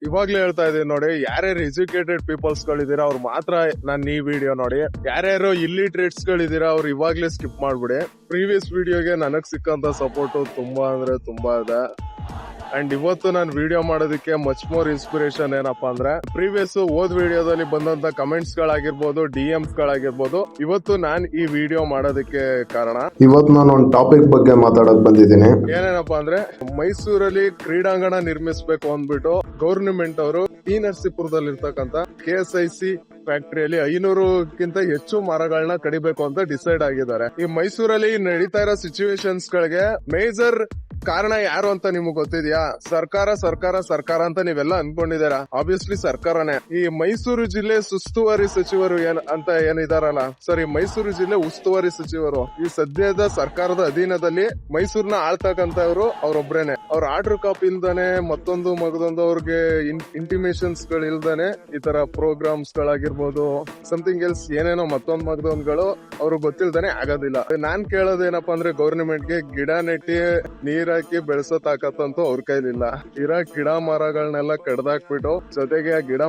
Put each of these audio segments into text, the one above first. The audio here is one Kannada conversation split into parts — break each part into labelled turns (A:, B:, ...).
A: ಇವಾಗ್ಲೇ ಹೇಳ್ತಾ ಇದೀನಿ ನೋಡಿ, ಯಾರ್ಯಾರು ಎಜುಕೇಟೆಡ್ ಪೀಪಲ್ಸ್ ಗಳಿದೀರಾ ಅವ್ರು ಮಾತ್ರ ನಾನು ಈ ವಿಡಿಯೋ ನೋಡಿ. ಯಾರ್ಯಾರು ಇಲ್ಲಿಟ್ರೇಟ್ಸ್ ಗಳಿದೀರಾ ಅವ್ರು ಇವಾಗ್ಲೇ ಸ್ಕಿಪ್ ಮಾಡ್ಬಿಡಿ. ಪ್ರೀವಿಯಸ್ ವಿಡಿಯೋಗೆ ನನಗ್ ಸಿಕ್ಕಂತ ಸಪೋರ್ಟ್ ತುಂಬಾ ಅಂದ್ರೆ ತುಂಬಾ ಇದೆ. ಅಂಡ್ ಇವತ್ತು ನಾನು ವಿಡಿಯೋ ಮಾಡೋದಕ್ಕೆ ಮಚ್ ಮೋರ್ ಇನ್ಸ್ಪಿರೇಷನ್ ಏನಪ್ಪಾ ಅಂದ್ರೆ, ಪ್ರೀವಿಯಸ್ ಓದ್ ವಿಡಿಯೋದಲ್ಲಿ ಬಂದಂತ ಕಮೆಂಟ್ಸ್ ಗಳಾಗಿರ್ಬೋದು, DMs ಗಳಾಗಿರ್ಬೋದು, ಇವತ್ತು ನಾನು ಈ ವಿಡಿಯೋ ಮಾಡೋದಕ್ಕೆ ಕಾರಣ.
B: ಇವತ್ತು ನಾನು ಒಂದು ಟಾಪಿಕ್ ಬಗ್ಗೆ ಮಾತಾಡಕ್ ಬಂದಿದ್ದೀನಿ.
A: ಏನೇನಪ್ಪಾ ಅಂದ್ರೆ, ಮೈಸೂರಲ್ಲಿ ಕ್ರೀಡಾಂಗಣ ನಿರ್ಮಿಸಬೇಕು ಅಂದ್ಬಿಟ್ಟು ಗೌರ್ಮೆಂಟ್ ಅವರು ಟಿ ನರಸೀಪುರದಲ್ಲಿ ಇರ್ತಕ್ಕಂತ KSIC ಫ್ಯಾಕ್ಟರಿಯಲ್ಲಿ 500ಕ್ಕಿಂತ ಹೆಚ್ಚು ಮರಗಳನ್ನ ಕಡಿಬೇಕು ಅಂತ ಡಿಸೈಡ್ ಆಗಿದ್ದಾರೆ. ಈ ಮೈಸೂರಲ್ಲಿ ನಡೀತಾ ಇರೋ ಸಿಚುವೇಶನ್ಸ್ ಗಳಿಗೆ ಮೇಜರ್ ಕಾರಣ ಯಾರು ಅಂತ ನಿಮ್ಗೆ ಗೊತ್ತಿದ್ಯಾ? ಸರ್ಕಾರ ಅಂತ ನೀವೆಲ್ಲ ಅನ್ಕೊಂಡಿದ್ದೀರಾ. ಆಬ್ವಿಯಸ್ಲಿ ಸರ್ಕಾರನೇ. ಈ ಮೈಸೂರು ಜಿಲ್ಲೆ ಉಸ್ತುವಾರಿ ಸಚಿವರು ಅಂತ ಏನಿದಾರಲ್ಲ ಸರ್, ಈ ಮೈಸೂರು ಜಿಲ್ಲೆ ಉಸ್ತುವಾರಿ ಸಚಿವರು ಈ ಸದ್ಯದ ಸರ್ಕಾರದ ಅಧೀನದಲ್ಲಿ ಮೈಸೂರ್ನ ಆಳ್ತಕ್ಕಂಥವ್ರು ಅವ್ರೊಬ್ರೇನೆ. ಅವ್ರ ಆರ್ಡರ್ ಕಾಪಿ ಇಲ್ದಾನೆ, ಮತ್ತೊಂದು ಮಗದೊಂದು ಅವ್ರಿಗೆ ಇಂಟಿಮೇಷನ್ಸ್ ಗಳು ಇಲ್ದಾನೆ ಈ ತರ ಪ್ರೋಗ್ರಾಮ್ಸ್ ಗಳಾಗಿರ್ಬೋದು, ಸಮಥಿಂಗ್ ಎಲ್ಸ್ ಏನೇನೋ ಮತ್ತೊಂದ್ ಮಗದೊಂದ್ಗಳು ಅವ್ರಿಗೆ ಗೊತ್ತಿಲ್ದಾನೆ ಆಗೋದಿಲ್ಲ. ನಾನ್ ಕೇಳೋದೇನಪ್ಪಾ ಅಂದ್ರೆ, ಗೌರ್ಮೆಂಟ್ ಗೆ ಗಿಡ ನೆಟ್ಟಿ ನೀರ್ ಹಾಕಿ ಬೆಳೆಸೋ ತಾಕತ್ತಂತೂ ಅವ್ರ ಕೈಲಿಲ್ಲ. ಇರೋ ಗಿಡ ಮರಗಳನ್ನೆಲ್ಲ ಕಡ್ದಾಕ್ಬಿಟ್ಟು, ಜೊತೆಗೆ ಗಿಡ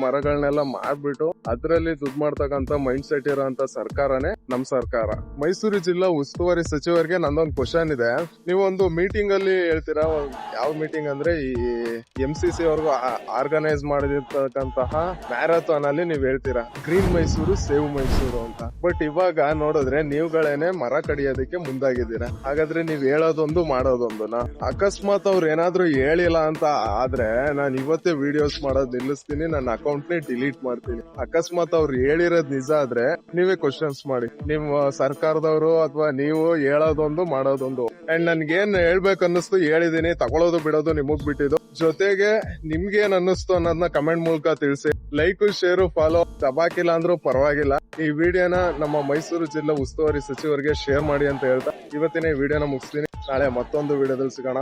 A: ಮರಗಳನ್ನೆಲ್ಲ ಮಾಡ್ಬಿಟ್ಟು ಅದ್ರಲ್ಲಿ ದುಡ್ಡು ಮಾಡ್ತಕ್ಕಂತ ಮೈಂಡ್ ಸೆಟ್ ಇರೋಂತ ಸರ್ಕಾರನೇ ನಮ್ ಸರ್ಕಾರ. ಮೈಸೂರು ಜಿಲ್ಲಾ ಉಸ್ತುವಾರಿ ಸಚಿವರಿಗೆ ನಂದೊಂದು ಕ್ವಶನ್ ಇದೆ. ನೀವೊಂದು ಮೀಟಿಂಗ್ ಅಲ್ಲಿ ಹೇಳ್ತೀರಾ, ಯಾವ ಮೀಟಿಂಗ್ ಅಂದ್ರೆ ಈ MCC ಅವ್ರಿಗೂ ಆರ್ಗನೈಸ್ ಮಾಡಿರ್ತಕ್ಕಂತಹ ಮ್ಯಾರಥಾನ್ ಅಲ್ಲಿ ನೀವ್ ಹೇಳ್ತೀರಾ ಗ್ರೀನ್ ಮೈಸೂರು ಸೇವ್ ಮೈಸೂರು ಅಂತ. ಬಟ್ ಇವಾಗ ನೋಡಿದ್ರೆ ನೀವುಗಳೇನೆ ಮರ ಕಡಿಯೋದಕ್ಕೆ ಮುಂದಾಗಿದ್ದೀರಾ. ಹಾಗಾದ್ರೆ ನೀವ್ ಹೇಳೋದೊಂದು ಮಾಡೋದೊಂದುನಾ? ಅಕಸ್ಮಾತ್ ಅವ್ರು ಏನಾದ್ರು ಹೇಳಿಲ್ಲ ಅಂತ ಆದ್ರೆ ನಾನು ಇವತ್ತೇ ವಿಡಿಯೋಸ್ ಮಾಡೋದ್ ನಿಲ್ಲಿಸ್ತೀನಿ, ನನ್ನ ಅಕೌಂಟ್ ನೇ ಡಿಲೀಟ್ ಮಾಡ್ತೀನಿ. ಅಕಸ್ಮಾತ್ ಅವ್ರು ಹೇಳಿರೋದ್ ನಿಜ ಆದ್ರೆ ನೀವೇ ಕ್ವಶನ್ಸ್ ಮಾಡಿ, ನಿಮ್ಮ ಸರ್ಕಾರದವರು ಅಥವಾ ನೀವು ಹೇಳೋದೊಂದು ಮಾಡೋದೊಂದು. ಅಂಡ್ ನನ್ಗೇನ್ ಹೇಳ್ಬೇಕು ಅನ್ನಿಸ್ತು ಹೇಳಿದೀನಿ, ತಗೊಳ್ಳೋದು ಬಿಡೋದು ನಿಮಗ್ ಬಿಟ್ಟಿದ್ದು. ಜೊತೆಗೆ ನಿಮ್ಗೇನ್ ಅನ್ನಿಸ್ತು ಅನ್ನೋದನ್ನ ಕಮೆಂಟ್ ಮೂಲಕ ತಿಳಿಸಿ. ಲೈಕ್, ಶೇರು, ಫಾಲೋ ದಬಾಕಿಲ್ಲ ಅಂದ್ರೂ ಪರವಾಗಿಲ್ಲ. ಈ ವಿಡಿಯೋನ ನಮ್ಮ ಮೈಸೂರು ಜಿಲ್ಲಾ ಉಸ್ತುವಾರಿ ಸಚಿವರಿಗೆ ಶೇರ್ ಮಾಡಿ ಅಂತ ಹೇಳ್ತಾ ಇವತ್ತಿನ ಈ ವಿಡಿಯೋನ ಮುಗಿಸ್ತೀನಿ. ನಾಳೆ ಮತ್ತೊಂದು ವಿಡಿಯೋದಲ್ಲಿ ಸಿಗೋಣ.